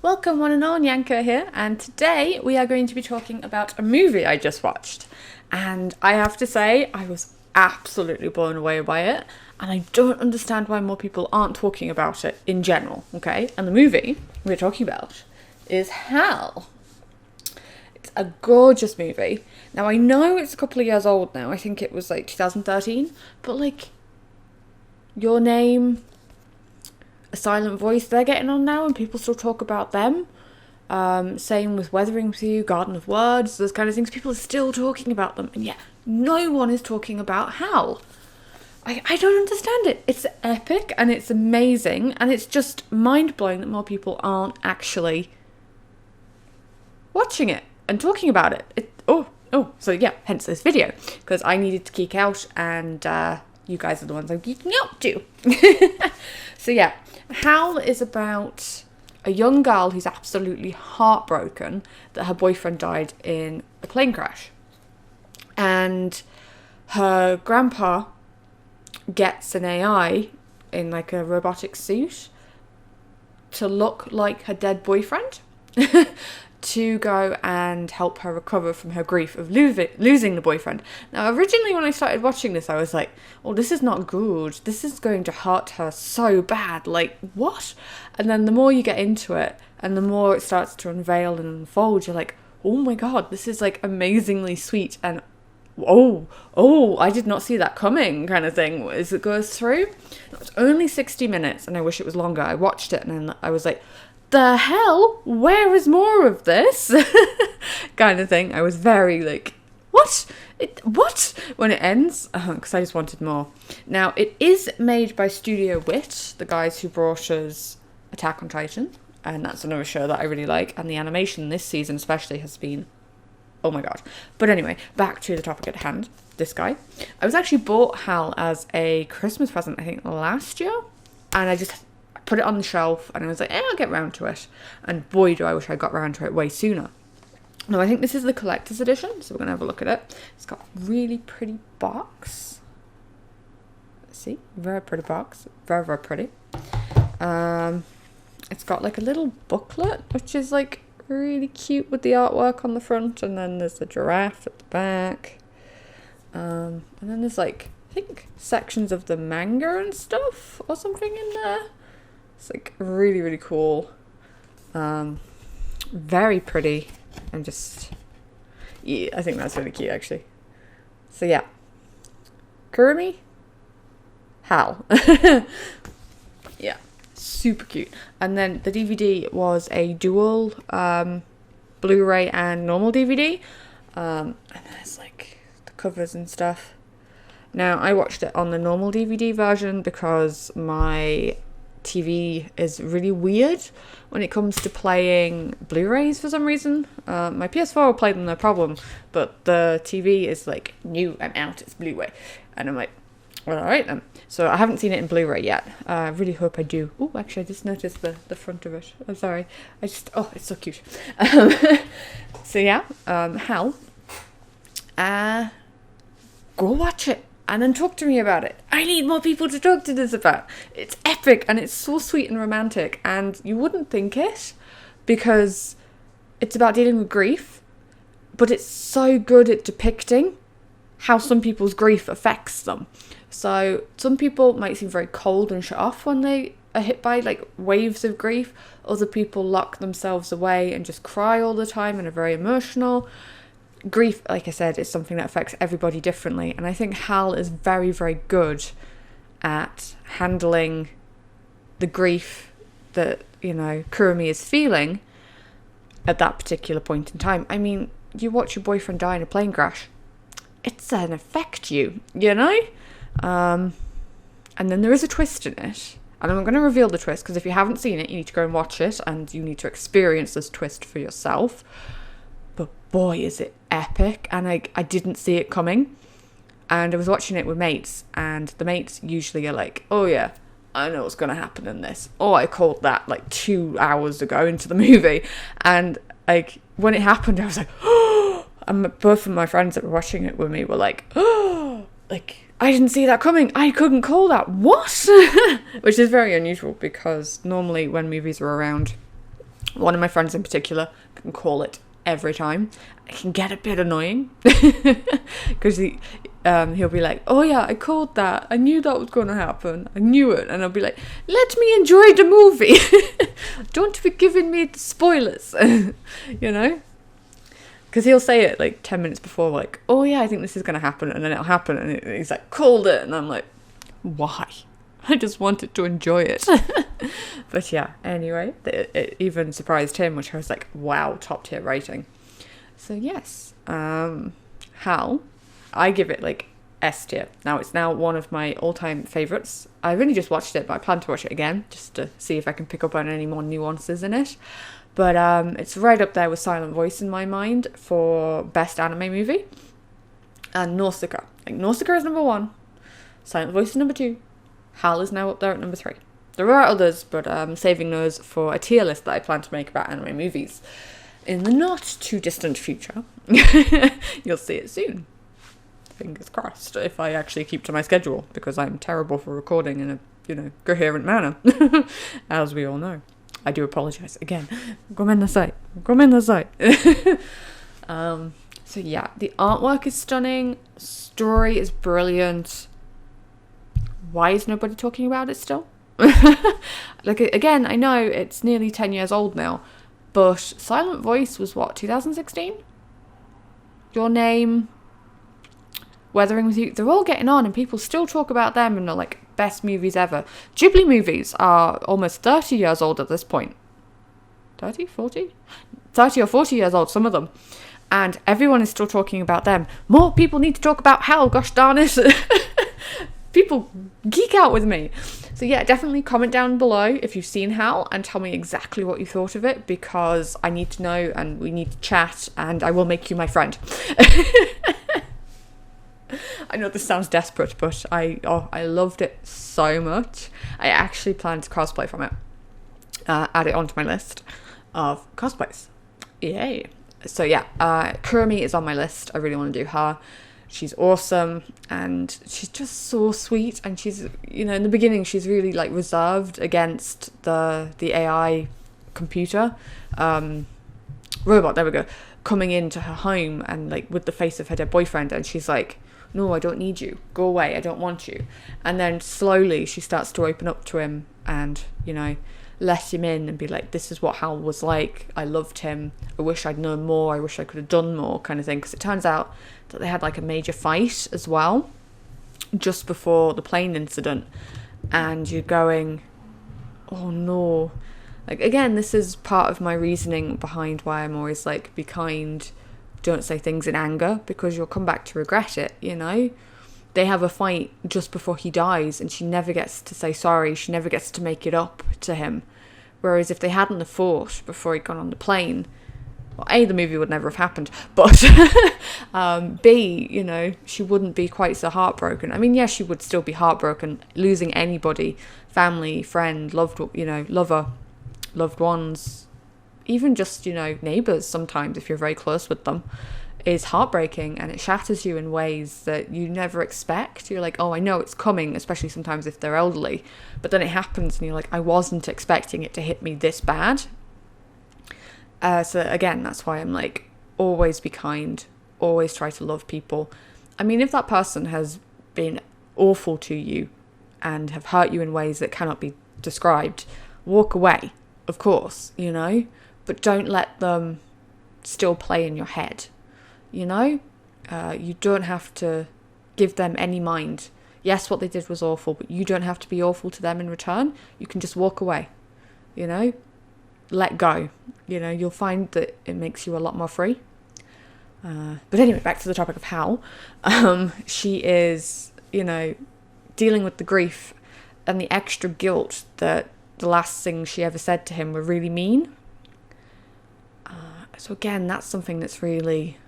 Welcome one and all, Nyanka here, and today we are going to be talking about a movie I just watched. And I have to say, I was absolutely blown away by it, and I don't understand why more people aren't talking about it in general, okay? And the movie we're talking about is Hal. It's a gorgeous movie. Now, I know it's a couple of years old now, I think it was like 2013, but like, Your Name, A Silent Voice, they're getting on now and people still talk about them. Same with Weathering with You, Garden of Words, those kind of things. People are still talking about them, and yet no one is talking about Hal. I don't understand it. It's epic and it's amazing, and it's just mind-blowing that more people aren't actually watching it and talking about it. So yeah, hence this video, because I needed to geek out, and you guys are the ones I'm geeking out to. So yeah, Hal is about a young girl who's absolutely heartbroken that her boyfriend died in a plane crash. And her grandpa gets an AI in like a robotic suit to look like her dead boyfriend to go and help her recover from her grief of losing the boyfriend. Now, originally when I started watching this, I was like, oh, this is not good. This is going to hurt her so bad. Like, what? And then the more you get into it and the more it starts to unveil and unfold, you're like, oh my God, this is like amazingly sweet, and oh, I did not see that coming kind of thing as it goes through. It's only 60 minutes and I wish it was longer. I watched it and then I was like, the hell? Where is more of this? kind of thing. I was very like, what? When it ends? Because I just wanted more. Now, it is made by Studio Wit, the guys who brought us Attack on Titan. And that's another show that I really like. And the animation this season especially has been, oh my God. But anyway, back to the topic at hand. This guy. I was actually bought Hal as a Christmas present, I think, last year. And I just put it on the shelf and I was like, I'll get round to it. And boy, do I wish I got round to it way sooner. Now, I think this is the collector's edition, so we're going to have a look at it. It's got a really pretty box. Let's see, very pretty box. Very, very pretty. It's got like a little booklet, which is like really cute with the artwork on the front. And then there's the giraffe at the back. And then there's like, I think, sections of the manga and stuff or something in there. It's like really, really cool. Very pretty. And just, yeah, I think that's really cute actually. So yeah. Kurumi? Hal. Yeah. Super cute. And then the DVD was a dual Blu-ray and normal DVD. And there's like the covers and stuff. Now, I watched it on the normal DVD version because my TV is really weird when it comes to playing Blu-rays for some reason. My PS4 will play them no problem, but the TV is like new and out, it's Blu-ray. And I'm like, well, alright then. So I haven't seen it in Blu-ray yet. I really hope I do. Oh, actually I just noticed the front of it. I'm sorry. It's so cute. So yeah, Hal. Go watch it. And then talk to me about it. I need more people to talk to this about. It's epic and it's so sweet and romantic. And you wouldn't think it because it's about dealing with grief. But it's so good at depicting how some people's grief affects them. So some people might seem very cold and shut off when they are hit by like waves of grief. Other people lock themselves away and just cry all the time and are very emotional. Grief, like I said, is something that affects everybody differently, and I think Hal is very, very good at handling the grief that, Kurumi is feeling at that particular point in time. I mean, you watch your boyfriend die in a plane crash, it's an affect you, and then there is a twist in it, and I'm going to reveal the twist, because if you haven't seen it, you need to go and watch it, and you need to experience this twist for yourself. But boy, is it epic. And I didn't see it coming. And I was watching it with mates. And the mates usually are like, oh yeah, I know what's going to happen in this. Oh, I called that like 2 hours ago into the movie. And like when it happened, I was like, oh. And both of my friends that were watching it with me were like, oh, like, I didn't see that coming. I couldn't call that. What? Which is very unusual because normally when movies are around One of my friends in particular can call it every time. It can get a bit annoying because he'll be like, oh yeah, I called that, I knew that was going to happen, I knew it. And I'll be like, let me enjoy the movie. Don't be giving me the spoilers. You know, because he'll say it like 10 minutes before, like, oh yeah, I think this is going to happen, and then it'll happen, and he's like, called it. And I'm like, why? I just wanted to enjoy it. But yeah, anyway, it even surprised him, which I was like, wow, top tier rating. So yes, Hal, I give it like S tier. Now it's now one of my all-time favourites. I've only just watched it, but I plan to watch it again just to see if I can pick up on any more nuances in it. But it's right up there with Silent Voice in my mind for best anime movie. And Nausicaa. Like, Nausicaa is number 1. Silent Voice is number 2. Hal is now up there at number 3. There are others, but I'm saving those for a tier list that I plan to make about anime movies in the not too distant future. You'll see it soon. Fingers crossed, if I actually keep to my schedule, because I'm terrible for recording in a, coherent manner, as we all know. I do apologise again. Gomennasai. So yeah, the artwork is stunning. Story is brilliant. Why is nobody talking about it still? Like, again, I know it's nearly 10 years old now, but Silent Voice was what, 2016? Your Name, Weathering With You, they're all getting on, and people still talk about them and they're like best movies ever. Ghibli movies are almost 30 years old at this point. 30, 40? 30 or 40 years old, some of them. And everyone is still talking about them. More people need to talk about Hal, gosh darn it. People geek out with me. So yeah, definitely comment down below if you've seen Hal and tell me exactly what you thought of it, because I need to know and we need to chat, and I will make you my friend. I know this sounds desperate, but I loved it so much. I actually plan to cosplay from it. Add it onto my list of cosplays. Yay. So yeah, Kurumi is on my list. I really want to do her. She's awesome, and she's just so sweet, and she's, in the beginning she's really like reserved against the AI computer robot, there we go, coming into her home and like with the face of her dead boyfriend, and she's like, no, I don't need you, go away, I don't want you. And then slowly she starts to open up to him and, let him in and be like, this is what Hal was like, I loved him, I wish I'd known more, I wish I could have done more, kind of thing. Because it turns out that they had like a major fight as well just before the plane incident, and you're going, oh no. Like, again, this is part of my reasoning behind why I'm always like, be kind, don't say things in anger, because you'll come back to regret it. They have a fight just before he dies, and she never gets to say sorry, she never gets to make it up to him. Whereas if they hadn't have fought before he'd gone on the plane, well, A, the movie would never have happened, but B, she wouldn't be quite so heartbroken. I mean, yes, she would still be heartbroken, losing anybody, family, friend, lover, loved ones, even just, neighbours sometimes, if you're very close with them, is heartbreaking, and it shatters you in ways that you never expect. You're like, oh, I know it's coming, especially sometimes if they're elderly, but then it happens and you're like, I wasn't expecting it to hit me this bad. So again, that's why I'm like, always be kind, always try to love people. I mean, if that person has been awful to you and have hurt you in ways that cannot be described, walk away, of course, but don't let them still play in your head. You don't have to give them any mind. Yes, what they did was awful, but you don't have to be awful to them in return. You can just walk away, let go. You'll find that it makes you a lot more free. But anyway, back to the topic of Hal. She is, dealing with the grief and the extra guilt that the last things she ever said to him were really mean. So again, that's something that's really...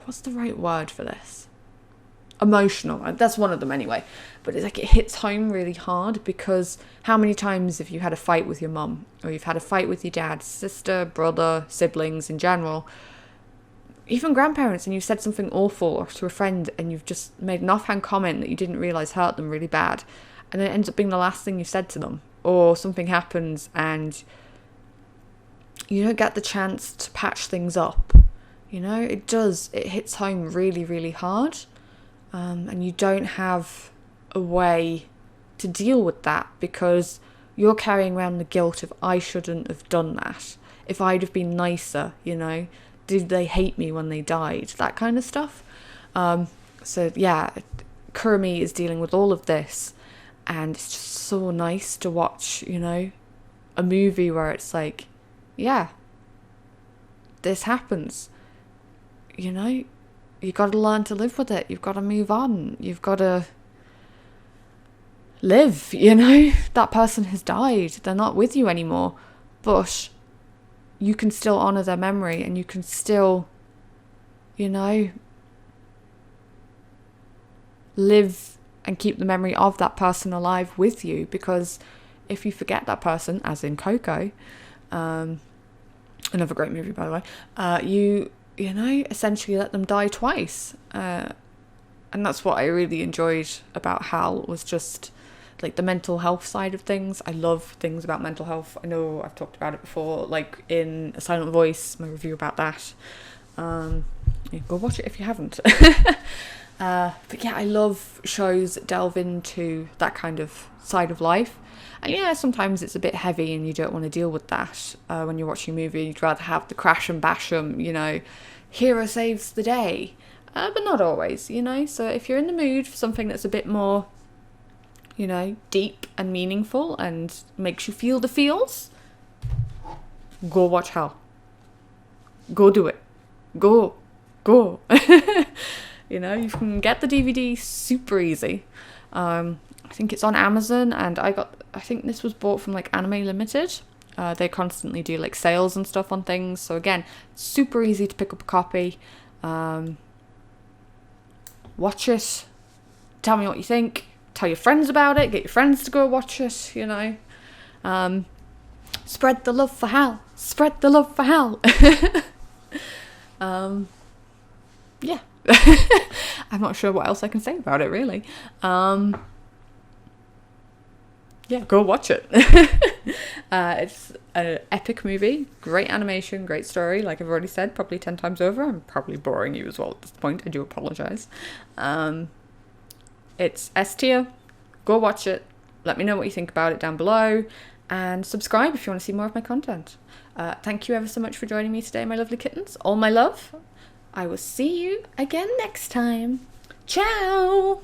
what's the right word for this? Emotional. That's one of them anyway. But it's like, it hits home really hard, because how many times have you had a fight with your mum, or you've had a fight with your dad, sister, brother, siblings in general, even grandparents, and you said something awful to a friend and you've just made an offhand comment that you didn't realise hurt them really bad, and then it ends up being the last thing you said to them, or something happens and you don't get the chance to patch things up. It does. It hits home really, really hard. And you don't have a way to deal with that because you're carrying around the guilt of I shouldn't have done that. If I'd have been nicer, did they hate me when they died? That kind of stuff. So yeah, Kurumi is dealing with all of this, and it's just so nice to watch, a movie where it's like, yeah, this happens. You got to learn to live with it. You've got to move on. You've got to live, That person has died. They're not with you anymore. But you can still honour their memory, and you can still, live and keep the memory of that person alive with you. Because if you forget that person, as in Coco, another great movie, by the way, you essentially let them die twice. And that's what I really enjoyed about Hal, was just like the mental health side of things. I love things about mental health. I know I've talked about it before, like in A Silent Voice, my review about that. Go watch it if you haven't. But yeah, I love shows that delve into that kind of side of life. And yeah, sometimes it's a bit heavy and you don't want to deal with that when you're watching a movie. You'd rather have the crash and bash 'em, hero saves the day. But not always, So if you're in the mood for something that's a bit more, deep and meaningful and makes you feel the feels, go watch Hal. Go do it. Go. You can get the DVD super easy. I think it's on Amazon, and I think this was bought from like Anime Limited. They constantly do like sales and stuff on things. So again, super easy to pick up a copy. Watch it. Tell me what you think. Tell your friends about it. Get your friends to go watch it, Spread the love for Hal. Spread the love for Hal. Yeah. I'm not sure what else I can say about it, really. Yeah, go watch it. It's an epic movie, great animation, great story. Like I've already said, probably 10 times over. I'm probably boring you as well at this point. I do apologise. It's S tier. Go watch it. Let me know what you think about it down below. And subscribe if you want to see more of my content. Thank you ever so much for joining me today, my lovely kittens. All my love. I will see you again next time. Ciao!